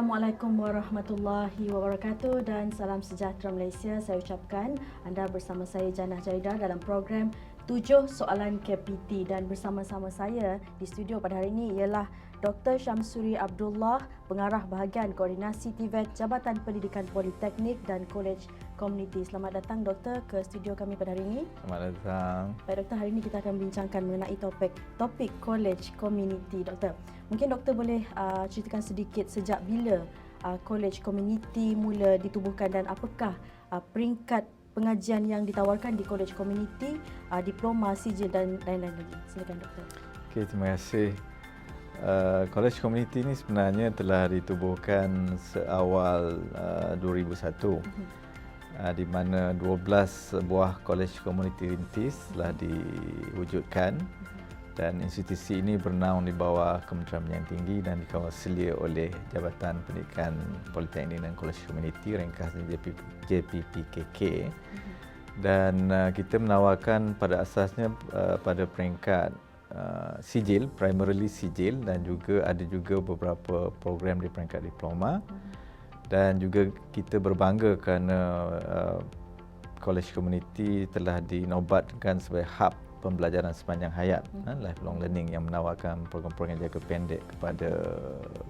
Assalamualaikum warahmatullahi wabarakatuh dan salam sejahtera Malaysia. Saya ucapkan anda bersama saya Jannah Jaidah dalam program 7 Soalan KPT, dan bersama-sama saya di studio pada hari ini ialah Dr. Syamsuri Abdullah, Pengarah Bahagian Koordinasi TVET Jabatan Pendidikan Politeknik dan Kolej Komuniti. Selamat datang Doktor ke studio kami pada hari ini. Selamat datang. Baik Doktor, hari ini kita akan bincangkan mengenai topik Kolej Komuniti. Doktor, mungkin Doktor boleh ceritakan sedikit sejak bila Kolej Komuniti mula ditubuhkan dan apakah peringkat pengajian yang ditawarkan di Kolej Komuniti, diploma, sijil dan lain-lain lagi. Silakan Doktor. Okey, terima kasih. Kolej Komuniti ini sebenarnya telah ditubuhkan seawal 2001, di mana 12 buah Kolej Komuniti rintis telah diwujudkan, dan institusi ini bernaung di bawah Kementerian Pendidikan Tinggi dan dikawaselia oleh Jabatan Pendidikan Politeknik dan Kolej Komuniti, ringkasnya JPPKK. Dan kita menawarkan pada asasnya pada peringkat sijil, primarily sijil, dan juga ada juga beberapa program di peringkat diploma. Dan juga kita berbangga kerana Kolej Komuniti telah dinobatkan sebagai hub pembelajaran sepanjang hayat, lifelong learning, yang menawarkan program-program jangka pendek kepada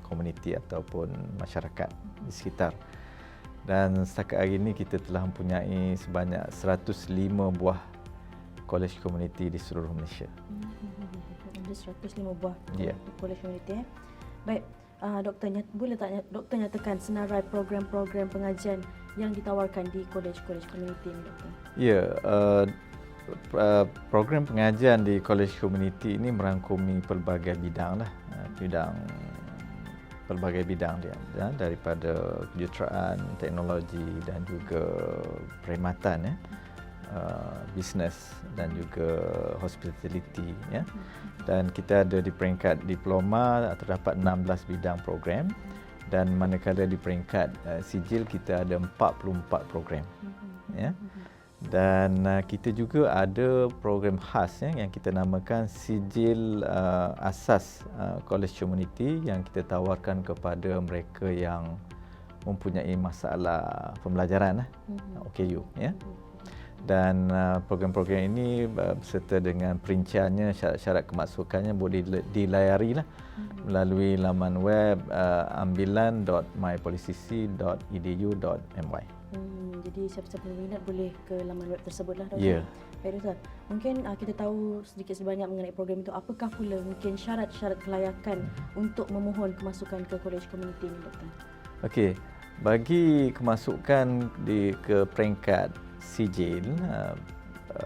komuniti ataupun masyarakat di sekitar. Dan setakat hari ini kita telah mempunyai sebanyak 105 buah Kolej Komuniti di seluruh Malaysia. Ada 105 buah Kolej Komuniti. Baik, Doktor, boleh tak Doktor nyatakan senarai program-program pengajian yang ditawarkan di Kolej-Kolej Komuniti ini, Doktor? Ya, program pengajian di Kolej Komuniti ini merangkumi pelbagai bidang pelbagai bidang dia, daripada kejuruteraan, teknologi dan juga perkhidmatan, bisnes dan juga hospitality, ya. Dan kita ada di peringkat diploma terdapat 16 bidang program, dan manakala di peringkat sijil kita ada 44 program, ya. Dan kita juga ada program khas, yang kita namakan sijil asas Kolej Komuniti, yang kita tawarkan kepada mereka yang mempunyai masalah pembelajaran, OKU, ya. Dan program-program ini beserta dengan perinciannya, syarat-syarat kemasukannya boleh dilayari melalui laman web ambilan.mypolicc.edu.my. Jadi siapa-siapa yang minat boleh ke laman web tersebutlah, Doktor. Ya. Baik Doktor, mungkin kita tahu sedikit sebanyak mengenai program itu. Apakah pula mungkin syarat-syarat kelayakan untuk memohon kemasukan ke Kolej Komuniti ini, Doktor? Okey, bagi kemasukan ke peringkat sijil,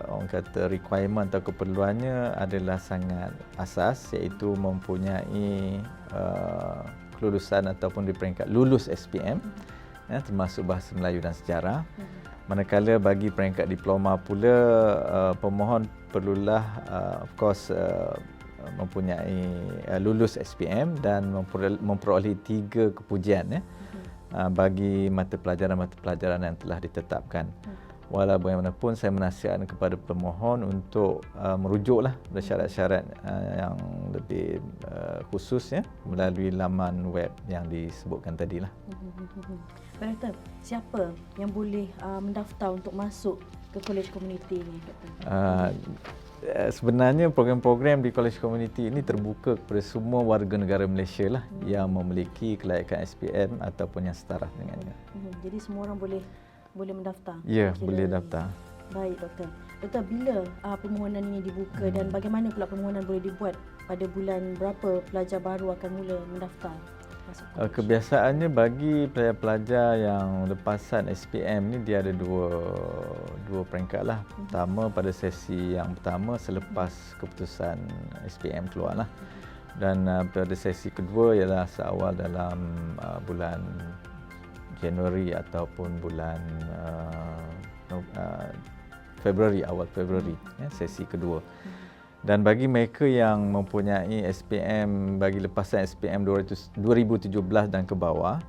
orang kata requirement atau keperluannya adalah sangat asas, iaitu mempunyai kelulusan ataupun di peringkat lulus SPM, termasuk bahasa Melayu dan sejarah. Manakala bagi peringkat diploma pula, pemohon perlulah of course mempunyai lulus SPM dan memperoleh 3 kepujian, bagi mata pelajaran yang telah ditetapkan. Walau bagaimanapun, saya menasihatkan kepada pemohon untuk merujuklah pada syarat-syarat yang lebih khusus, melalui laman web yang disebutkan tadilah. Baik Doktor, siapa yang boleh mendaftar untuk masuk ke Kolej Komuniti ini, Doktor? Sebenarnya program-program di Kolej Komuniti ini terbuka kepada semua warga negara Malaysia yang memiliki kelayakan SPM ataupun yang setara dengannya. Jadi semua orang boleh mendaftar? Ya, boleh daftar. Baik Doktor. Doktor, bila permohonan ini dibuka dan bagaimana pula permohonan boleh dibuat? Pada bulan berapa pelajar baru akan mula mendaftar? Kebiasaannya bagi pelajar-pelajar yang lepasan SPM ni, dia ada dua peringkat lah. Pertama, pada sesi yang pertama selepas keputusan SPM keluar lah. Dan pada sesi kedua ialah seawal dalam bulan Januari ataupun bulan Februari, awal Februari, sesi kedua. Dan bagi mereka yang mempunyai SPM, bagi lepasan SPM 2017 dan ke bawah,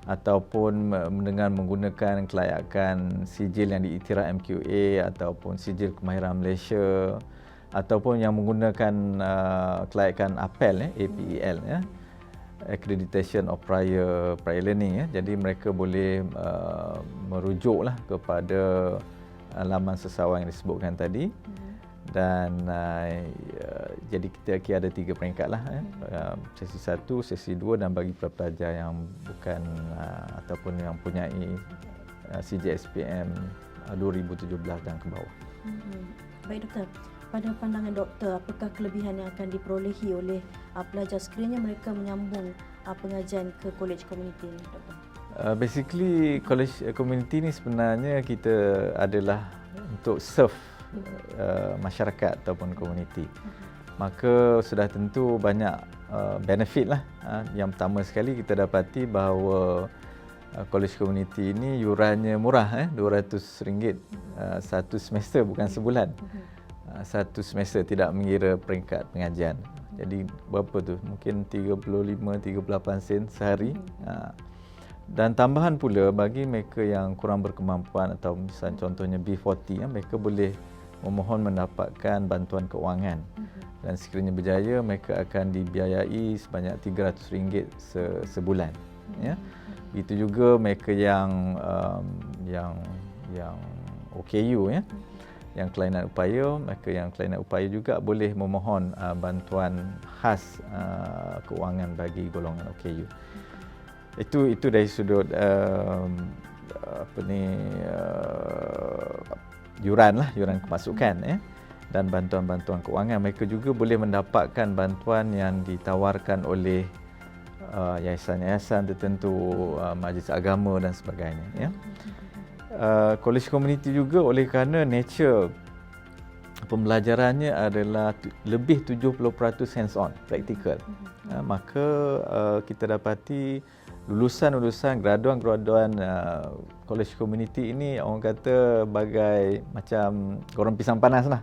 ataupun dengan menggunakan kelayakan sijil yang diiktiraf MQA ataupun sijil kemahiran Malaysia, ataupun yang menggunakan kelayakan APEL, APEL, accreditation of prior learning, jadi mereka boleh merujuklah kepada laman sesawang yang disebutkan tadi. Dan jadi kita ada 3 peringkat lah, sesi 1, sesi 2, dan bagi pelajar yang bukan ataupun yang mempunyai CGSPM 2017 dan ke bawah. Baik doktor, pada pandangan doktor, apakah kelebihan yang akan diperolehi oleh pelajar sekiranya mereka menyambung pengajian ke college community ni, doktor? Basically college community ni sebenarnya kita adalah untuk serve masyarakat ataupun komuniti. Maka sudah tentu banyak benefit lah. Yang pertama sekali kita dapati bahawa college community ini yurannya murah, RM200 satu semester, bukan sebulan. Satu semester, tidak mengira peringkat pengajian. Jadi berapa tu? Mungkin 35-38 sen sehari. Dan tambahan pula bagi mereka yang kurang berkemampuan atau misalnya contohnya B40, mereka boleh memohon mendapatkan bantuan keuangan. Dan sekiranya berjaya, mereka akan dibiayai sebanyak RM300 sebulan. Ya. Itu juga mereka yang OKU, ya, yang kelainan upaya, mereka yang kelainan upaya juga boleh memohon bantuan khas keuangan bagi golongan OKU. Itu dari sudut yuran kemasukan, ya. Dan bantuan-bantuan keuangan, mereka juga boleh mendapatkan bantuan yang ditawarkan oleh yayasan-yayasan tertentu, majlis agama dan sebagainya, ya. College community juga oleh kerana nature pembelajarannya adalah lebih 70% hands-on, praktikal. Maka kita dapati lulusan-lulusan, graduan-graduan college community ini orang kata bagai macam goreng pisang panas lah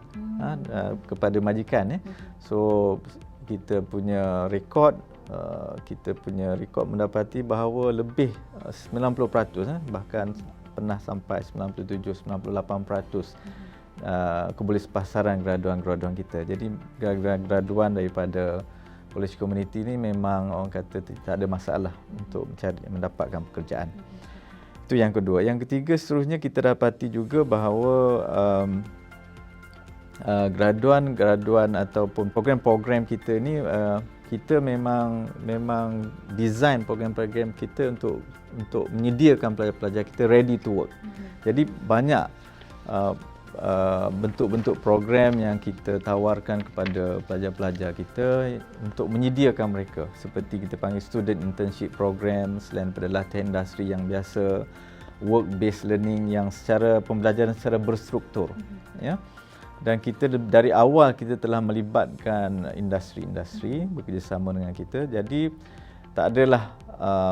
kepada majikan, ya. So kita punya rekod mendapati bahawa lebih 90%, bahkan pernah sampai 97-98% kebolehpasaran graduan-graduan kita. Jadi graduan daripada college community ni memang orang kata tak ada masalah untuk mendapatkan pekerjaan. Itu yang kedua. Yang ketiga, seterusnya kita dapati juga bahawa graduan ataupun program-program kita ni kita memang design program-program kita untuk menyediakan pelajar-pelajar kita ready to work. Jadi banyak bentuk-bentuk program yang kita tawarkan kepada pelajar-pelajar kita untuk menyediakan mereka, seperti kita panggil student internship program, selain pada latihan industri yang biasa, work based learning yang secara pembelajaran secara berstruktur, ya. Dan kita dari awal kita telah melibatkan industri-industri bekerjasama dengan kita. Jadi tak adalah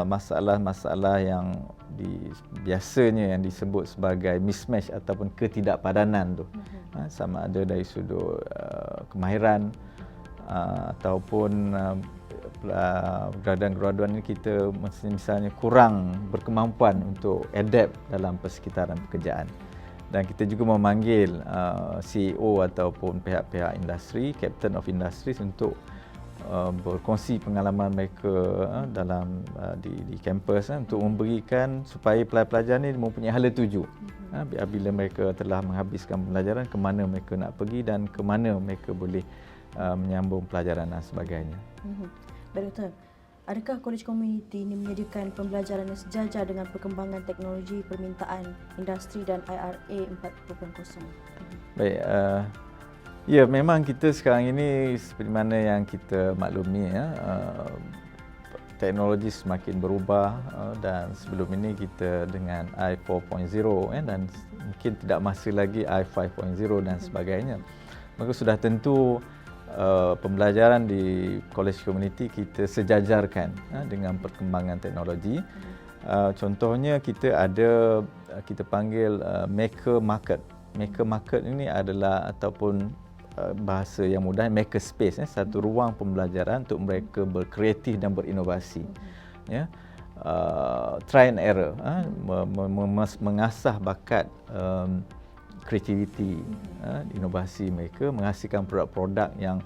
masalah-masalah yang biasanya yang disebut sebagai mismatch ataupun ketidakpadanan tu. Sama ada dari sudut kemahiran ataupun graduan-graduan ini kita misalnya kurang berkemampuan untuk adapt dalam persekitaran pekerjaan. Dan kita juga memanggil CEO ataupun pihak-pihak industri, captain of industries untuk berkongsi pengalaman mereka dalam di kampus untuk memberikan supaya pelajar-pelajar ni mempunyai hala tuju. Bila mereka telah menghabiskan pembelajaran, ke mana mereka nak pergi dan ke mana mereka boleh menyambung pelajaran dan sebagainya. Baik doktor, adakah college community ini menyediakan pembelajaran yang sejajar dengan perkembangan teknologi, permintaan industri dan IRA 4.0? Baik, ya, memang kita sekarang ini seperti mana yang kita maklumi, ya, teknologi semakin berubah dan sebelum ini kita dengan I 4.0, dan mungkin tidak masih lagi I 5.0 dan sebagainya. Maka sudah tentu pembelajaran di college community kita sejajarkan dengan perkembangan teknologi. Contohnya kita panggil maker market. Maker market ini adalah ataupun bahasa yang mudah maker space, satu ruang pembelajaran untuk mereka berkreatif dan berinovasi, ya. Try and error, mengasah bakat kreativiti, inovasi mereka, menghasilkan produk-produk yang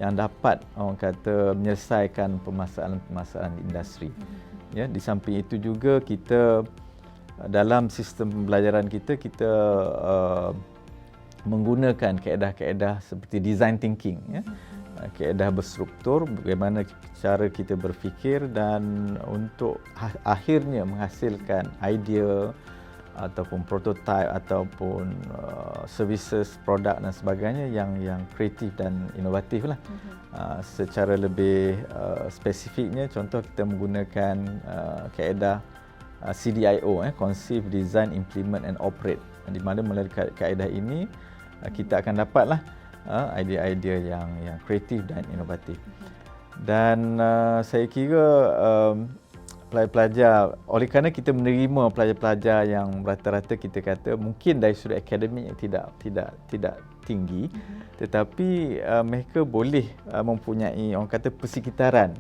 yang dapat orang kata menyelesaikan permasalahan-permasalahan industri. Ya, di samping itu juga kita dalam sistem pembelajaran kita menggunakan kaedah-kaedah seperti design thinking, ya. Kaedah berstruktur, bagaimana cara kita berfikir dan untuk akhirnya menghasilkan idea ataupun prototype ataupun services, produk dan sebagainya yang kreatif dan inovatif lah. Secara lebih spesifiknya, contoh kita menggunakan kaedah CDIO, Conceive, Design, Implement and Operate, di mana melalui kaedah ini kita akan dapatlah idea-idea yang kreatif dan inovatif. Dan saya kira pelajar-pelajar, oleh kerana kita menerima pelajar-pelajar yang rata-rata kita kata mungkin dari sudut akademik yang tidak tinggi, tetapi mereka boleh mempunyai orang kata persekitaran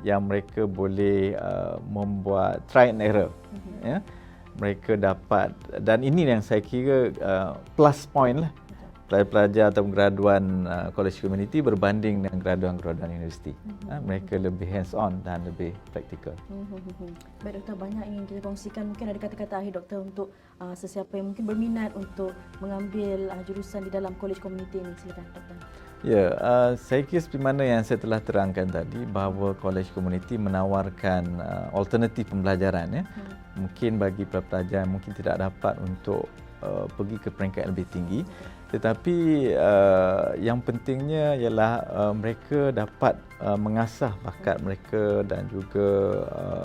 yang mereka boleh membuat try and error, ya. Mereka dapat, dan ini yang saya kira plus point lah pelajar atau graduan college community berbanding dengan graduan-graduan universiti. Mereka lebih hands on dan lebih praktikal. Baik Doktor, banyak ingin kita kongsikan. Mungkin ada kata-kata akhir Doktor untuk sesiapa yang mungkin berminat untuk mengambil jurusan di dalam college community ini. Silakan Doktor. Ya, saya kira seperti mana yang saya telah terangkan tadi, bahawa college community menawarkan alternatif pembelajaran, ya. Mungkin bagi pelajar mungkin tidak dapat untuk pergi ke peringkat yang lebih tinggi, tetapi yang pentingnya ialah mereka dapat mengasah bakat mereka dan juga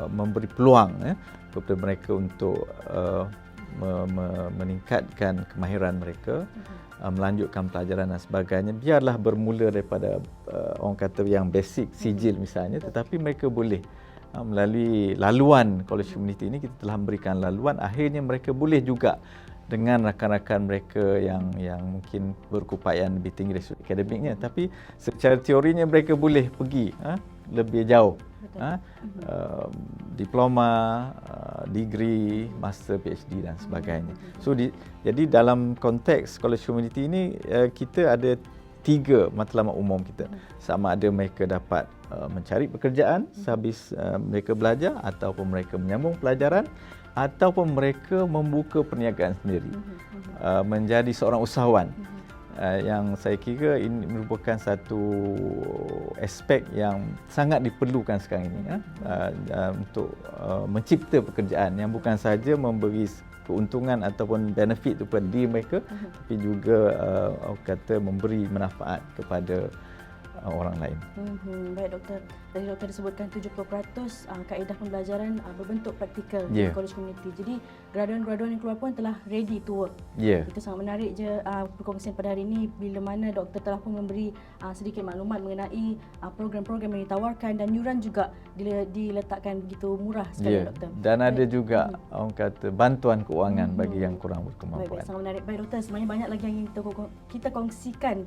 memberi peluang, ya, kepada mereka untuk meningkatkan kemahiran mereka, melanjutkan pelajaran dan sebagainya. Biarlah bermula daripada orang kata yang basic, sijil misalnya, tetapi mereka boleh melalui laluan college community ini, kita telah memberikan laluan, akhirnya mereka boleh juga dengan rakan-rakan mereka yang mungkin berkeupayaan lebih tinggi dari sudut akademiknya, tapi secara teorinya mereka boleh pergi lebih jauh, diploma, degree, master, PhD dan sebagainya. So jadi dalam konteks college community ini kita ada 3 matlamat umum kita. Sama ada mereka dapat mencari pekerjaan sehabis mereka belajar, ataupun mereka menyambung pelajaran, ataupun mereka membuka perniagaan sendiri, menjadi seorang usahawan. Yang saya kira ini merupakan satu aspek yang sangat diperlukan sekarang ini, untuk mencipta pekerjaan yang bukan sahaja memberi keuntungan ataupun benefit kepada diri mereka, tapi juga kata memberi manfaat kepada orang lain. Baik Doktor, tadi Doktor disebutkan 70% kaedah pembelajaran berbentuk praktikal di college community. Jadi graduan-graduan yang keluar pun telah ready to work. Itu sangat menarik je perkongsian pada hari ini, bila mana Doktor telah pun memberi sedikit maklumat mengenai program-program yang ditawarkan, dan yuran juga diletakkan begitu murah sekali Doktor. Dan ada juga orang kata bantuan keuangan bagi yang kurang berkemampuan. Baik, sangat menarik. Baik Doktor, sebenarnya banyak lagi yang ingin kita kongsikan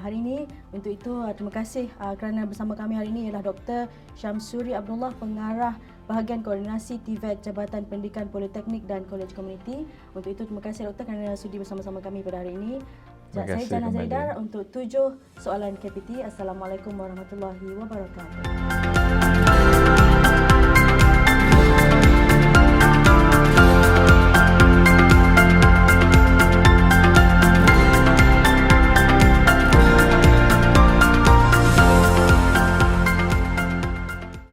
hari ini. Untuk itu terima kasih kerana bersama kami hari ini ialah Dr. Syamsuri Abdullah, pengarah bahagian koordinasi TVET Jabatan Pendidikan Politeknik dan College Community. Untuk itu terima kasih Doktor kerana sudi bersama-sama kami pada hari ini. Saya Jannah Zaidar untuk 7 soalan KPT. Assalamualaikum warahmatullahi wabarakatuh.